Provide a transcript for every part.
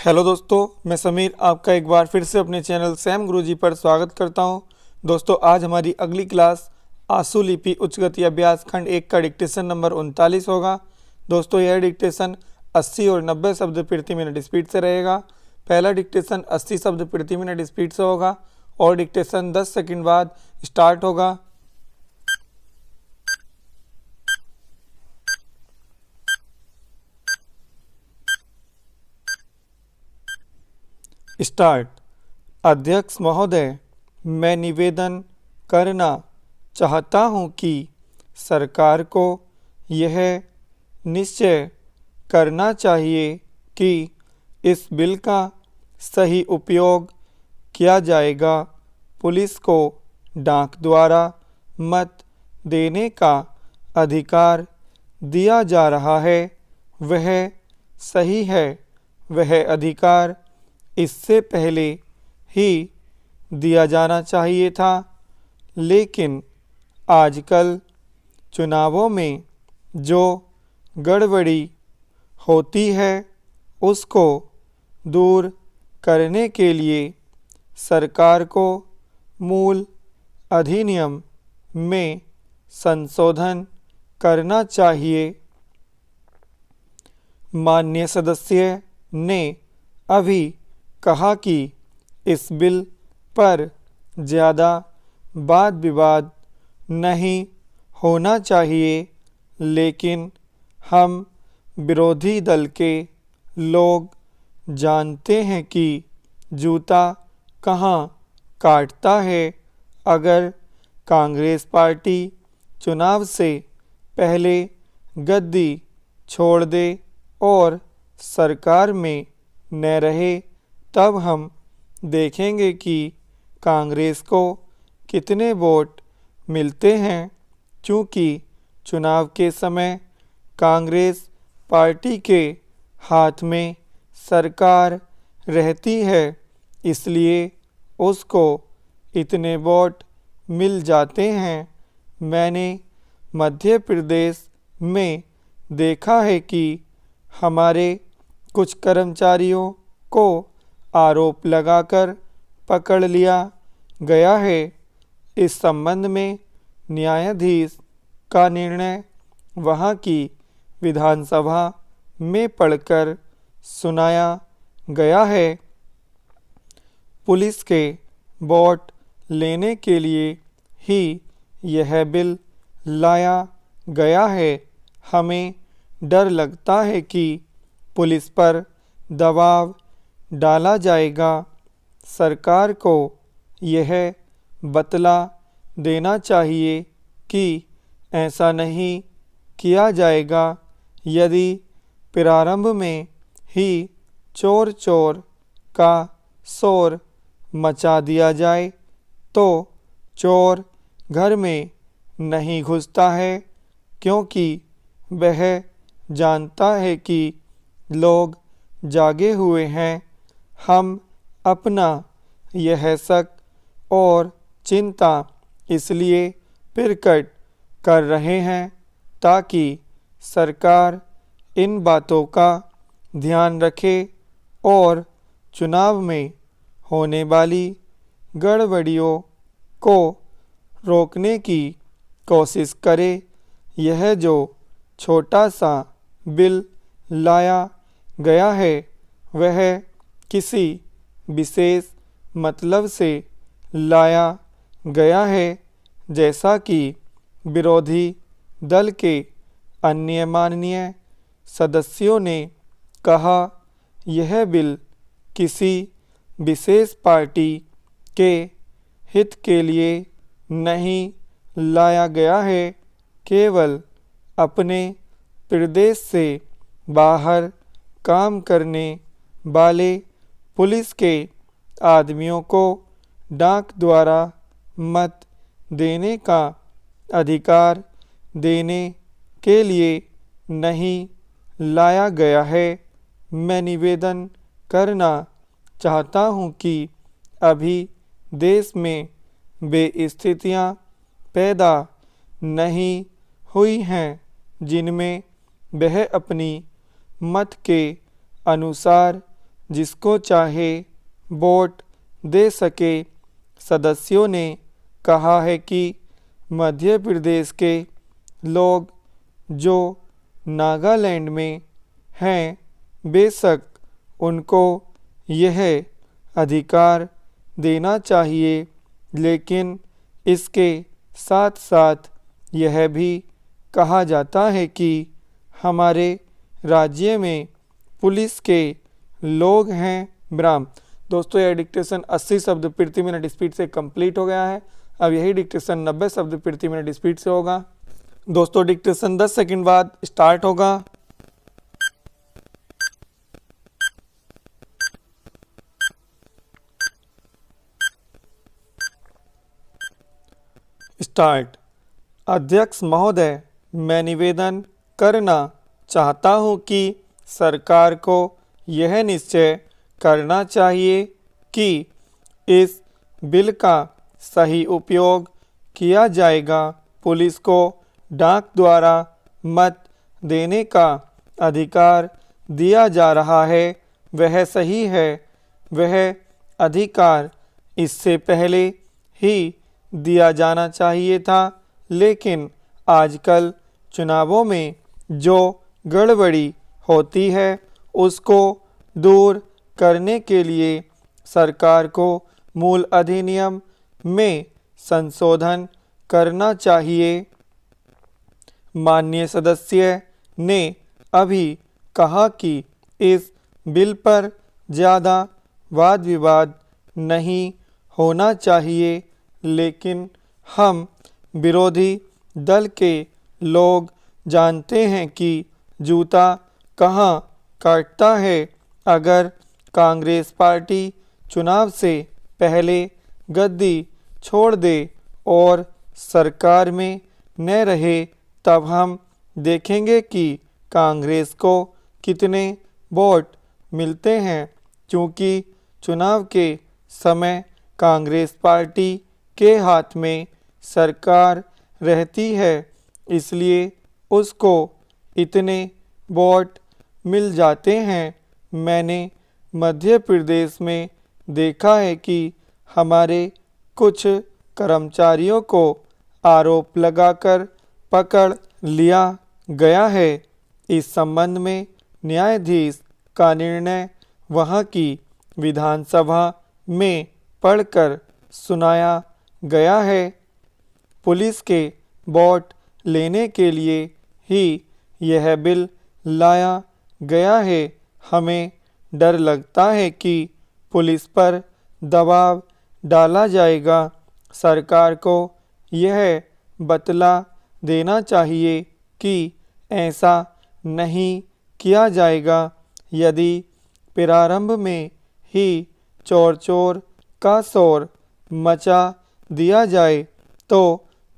Hello दोस्तों, मैं समीर आपका एक बार फिर से अपने चैनल सैम गुरुजी पर स्वागत करता हूं। दोस्तों, आज हमारी अगली क्लास आशु लिपि उच्च गति अभ्यास खंड 1 का डिक्टेशन नंबर 39 होगा। दोस्तों, यह डिक्टेशन 80 और 90 शब्द प्रति मिनट स्पीड से रहेगा। पहला डिक्टेशन 80 शब्द प्रति मिनट स्पीड से होगा और डिक्टेशन 10 सेकंड बाद स्टार्ट होगा। स्टार्ट। अध्यक्ष महोदय, मैं निवेदन करना चाहता हूं कि सरकार को यह निश्चय करना चाहिए कि इस बिल का सही उपयोग किया जाएगा। पुलिस को डाक द्वारा मत देने का अधिकार दिया जा रहा है, वह सही है। वह अधिकार इससे पहले ही दिया जाना चाहिए था, लेकिन आजकल चुनावों में जो गड़बड़ी होती है उसको दूर करने के लिए सरकार को मूल अधिनियम में संशोधन करना चाहिए। माननीय सदस्य ने अभी कहा कि इस बिल पर ज़्यादा वाद विवाद नहीं होना चाहिए, लेकिन हम विरोधी दल के लोग जानते हैं कि जूता कहाँ काटता है। अगर कांग्रेस पार्टी चुनाव से पहले गद्दी छोड़ दे और सरकार में न रहे, तब हम देखेंगे कि कांग्रेस को कितने वोट मिलते हैं। चूँकि चुनाव के समय कांग्रेस पार्टी के हाथ में सरकार रहती है, इसलिए उसको इतने वोट मिल जाते हैं। मैंने मध्य प्रदेश में देखा है कि हमारे कुछ कर्मचारियों को आरोप लगाकर पकड़ लिया गया है। इस संबंध में न्यायाधीश का निर्णय वहां की विधानसभा में पढ़कर सुनाया गया है। पुलिस के वोट लेने के लिए ही यह बिल लाया गया है। हमें डर लगता है कि पुलिस पर दबाव डाला जाएगा। सरकार को यह बतला देना चाहिए कि ऐसा नहीं किया जाएगा। यदि प्रारंभ में ही चोर चोर का शोर मचा दिया जाए तो चोर घर में नहीं घुसता है, क्योंकि वह जानता है कि लोग जागे हुए हैं। हम अपना यह शक और चिंता इसलिए प्रकट कर रहे हैं ताकि सरकार इन बातों का ध्यान रखे और चुनाव में होने वाली गड़बड़ियों को रोकने की कोशिश करे। यह जो छोटा सा बिल लाया गया है वह किसी विशेष मतलब से लाया गया है। जैसा कि विरोधी दल के अन्य माननीय सदस्यों ने कहा, यह बिल किसी विशेष पार्टी के हित के लिए नहीं लाया गया है। केवल अपने प्रदेश से बाहर काम करने वाले पुलिस के आदमियों को डाक द्वारा मत देने का अधिकार देने के लिए नहीं लाया गया है। मैं निवेदन करना चाहता हूं कि अभी देश में वे स्थितियां पैदा नहीं हुई हैं जिनमें वह अपनी मत के अनुसार जिसको चाहे वोट दे सके। सदस्यों ने कहा है कि मध्य प्रदेश के लोग जो नागालैंड में हैं, बेशक उनको यह अधिकार देना चाहिए, लेकिन इसके साथ साथ यह भी कहा जाता है कि हमारे राज्य में पुलिस के लोग हैं ब्राह्मण। दोस्तों, यह डिक्टेशन 80 शब्द प्रति मिनट स्पीड से कंप्लीट हो गया है। अब यही डिक्टेशन 90 शब्द प्रति मिनट स्पीड से होगा। दोस्तों, डिक्टेशन 10 सेकंड बाद स्टार्ट होगा। स्टार्ट। अध्यक्ष महोदय, मैं निवेदन करना चाहता हूं कि सरकार को यह निश्चय करना चाहिए कि इस बिल का सही उपयोग किया जाएगा। पुलिस को डाक द्वारा मत देने का अधिकार दिया जा रहा है, वह सही है। वह अधिकार इससे पहले ही दिया जाना चाहिए था, लेकिन आजकल चुनावों में जो गड़बड़ी होती है उसको दूर करने के लिए सरकार को मूल अधिनियम में संशोधन करना चाहिए। माननीय सदस्य ने अभी कहा कि इस बिल पर ज़्यादा वाद विवाद नहीं होना चाहिए, लेकिन हम विरोधी दल के लोग जानते हैं कि जूता कहाँ काटता है। अगर कांग्रेस पार्टी चुनाव से पहले गद्दी छोड़ दे और सरकार में न रहे, तब हम देखेंगे कि कांग्रेस को कितने वोट मिलते हैं। क्योंकि चुनाव के समय कांग्रेस पार्टी के हाथ में सरकार रहती है, इसलिए उसको इतने वोट मिल जाते हैं। मैंने मध्य प्रदेश में देखा है कि हमारे कुछ कर्मचारियों को आरोप लगाकर पकड़ लिया गया है। इस संबंध में न्यायाधीश का निर्णय वहां की विधानसभा में पढ़कर सुनाया गया है। पुलिस के वोट लेने के लिए ही यह बिल लाया गया है। हमें डर लगता है कि पुलिस पर दबाव डाला जाएगा। सरकार को यह बतला देना चाहिए कि ऐसा नहीं किया जाएगा। यदि प्रारंभ में ही चोर चोर का शोर मचा दिया जाए तो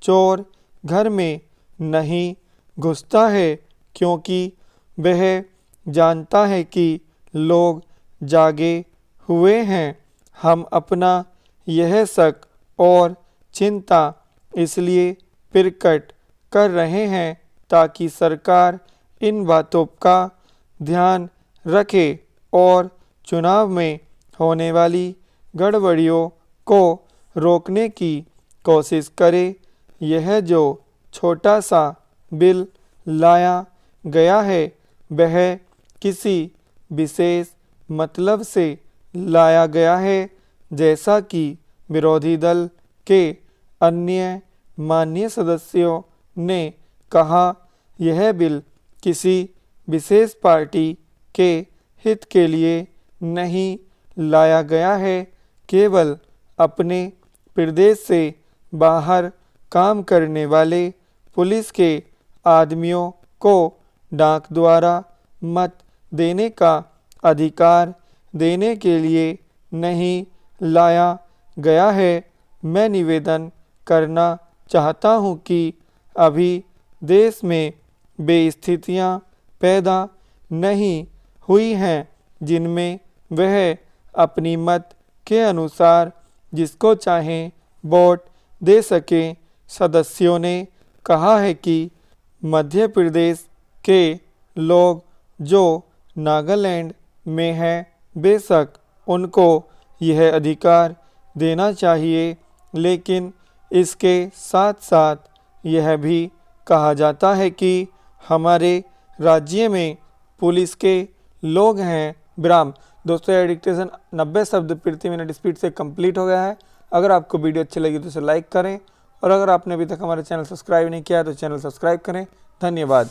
चोर घर में नहीं घुसता है, क्योंकि वह जानता है कि लोग जागे हुए हैं। हम अपना यह शक और चिंता इसलिए प्रकट कर रहे हैं ताकि सरकार इन बातों का ध्यान रखे और चुनाव में होने वाली गड़बड़ियों को रोकने की कोशिश करे। यह जो छोटा सा बिल लाया गया है वह किसी विशेष मतलब से लाया गया है, जैसा कि विरोधी दल के अन्य माननीय सदस्यों ने कहा। यह बिल किसी विशेष पार्टी के हित के लिए नहीं लाया गया है। केवल अपने प्रदेश से बाहर काम करने वाले पुलिस के आदमियों को डाक द्वारा मत देने का अधिकार देने के लिए नहीं लाया गया है। मैं निवेदन करना चाहता हूं कि अभी देश में वे स्थितियां पैदा नहीं हुई हैं जिनमें वह अपनी मत के अनुसार जिसको चाहें वोट दे सके। सदस्यों ने कहा है कि मध्य प्रदेश के लोग जो नागालैंड में हैं बेशक उनको यह अधिकार देना चाहिए, लेकिन इसके साथ साथ यह भी कहा जाता है कि हमारे राज्य में पुलिस के लोग हैं विराम। दोस्तों यह डिक्टेशन 90 शब्द प्रति मिनट स्पीड से कंप्लीट हो गया है। अगर आपको वीडियो अच्छी लगी तो इसे लाइक करें, और अगर आपने अभी तक हमारा चैनल सब्सक्राइब नहीं किया तो चैनल सब्सक्राइब करें। धन्यवाद।